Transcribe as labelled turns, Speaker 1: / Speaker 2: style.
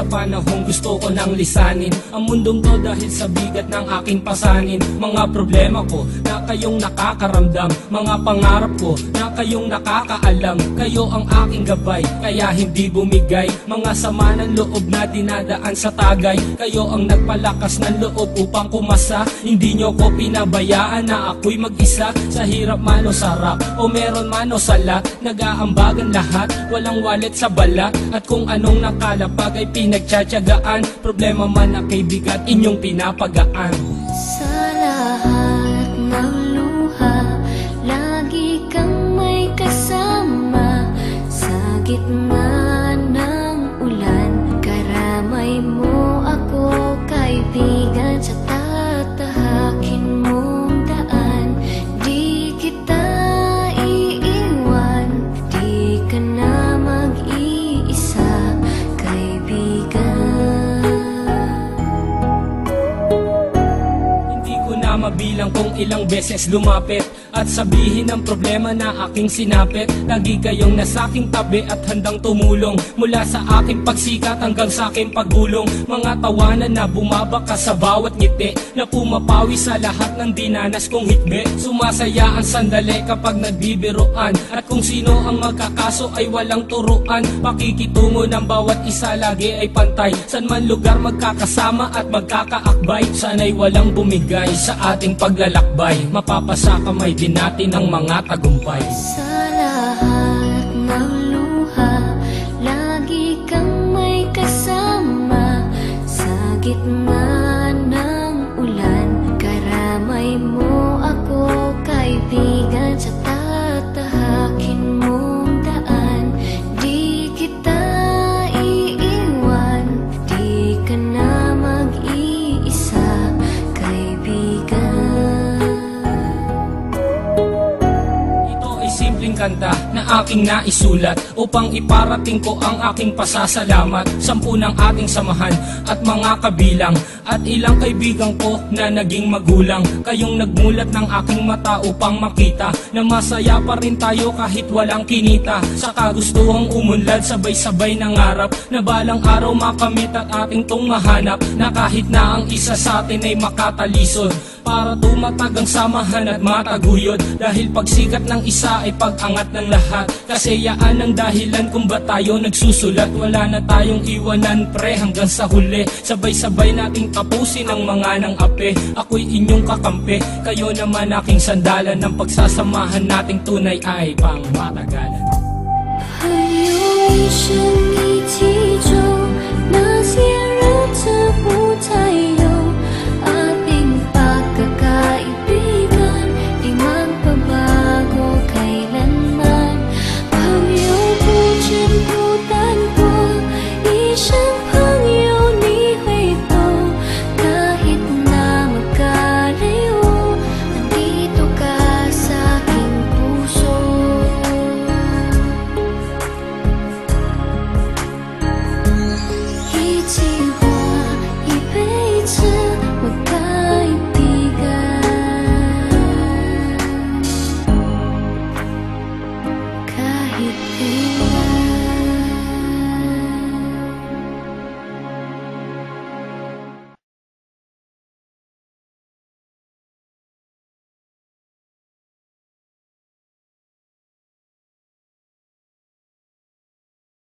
Speaker 1: sa panahong gusto ko nang lisanin ang mundong to dahil sa bigat ng aking pasanin. Mga problema ko na kayong nakakaramdam, mga pangarap ko na kayong nakakaalam. Kayo ang aking gabay, kaya hindi bumigay. Mga sama ng loob na dinadaan sa tagay, kayo ang nagpalakas ng loob upang kumasa. Hindi nyo ko pinabayaan na ako'y mag-isa. Sa hirap man o sarap, o meron man o sala, nag-aambagan lahat, walang wallet sa bala. At kung anong nakalapag ay pinagtsatsagaan, problema man na kay bigat inyong pinapagaan.
Speaker 2: Sa lahat ng luha, lagi kang may kasama. Sa gitna ng ulan, karamay mo ako, kaibigan. Sa tatahakin mong daan, di kita iiwan. Di ka na mag-iisa, kaibigan.
Speaker 1: Hindi ko na mabilang kung ilang beses lumapit at sabihin ang problema na aking sinapit. Lagi kayong nasa aking tabi at handang tumulong, mula sa aking pagsikat hanggang sa aking paggulong. Mga tawanan na bumabaka sa bawat ngiti, na pumapawi sa lahat ng dinanas kong hitbe. Sumasaya ang sandali kapag nagbibiruan, at kung sino ang magkakaso ay walang turuan. Pakikitungo ng bawat isa lagi ay pantay, san man lugar magkakasama at magkakaakbay. Sana'y walang bumigay sa ating paglalakbay, mapapasa kamay din natin ang mga tagumpay.
Speaker 2: Sa lahat ng luha, lagi kang may kasama. Sa gitna ng ulan, karamay mo ako, kaibigan. Sa tatahakin mong daan, di kita iiwan. Di ka na mag-iisa, kaibigan.
Speaker 1: Simpleng kanta na aking naisulat upang iparating ko ang aking pasasalamat. 10 ng ating samahan at mga kabilang, at ilang kaibigan ko na naging magulang. Kayong nagmulat ng aking mata upang makita na masaya pa rin tayo kahit walang kinita. Sa kagustuhang umunlad, sabay-sabay nangarap na balang araw makamit at ating tong mahanap. Na kahit na ang isa sa atin ay makatalisod, para tumatag ang samahan at mataguyod. Dahil pagsikat ng isa ay pag-angat ng lahat, kasi yaan ang dahilan kung ba tayo nagsusulat. Wala na tayong iwanan pre hanggang sa huli, sabay-sabay nating tapusin ang mga ng ape. Ako'y inyong kakampi, kayo naman aking sandalan. Ng pagsasamahan nating tunay ay pang matagalan.
Speaker 2: 还有一生一起走，那些日子不再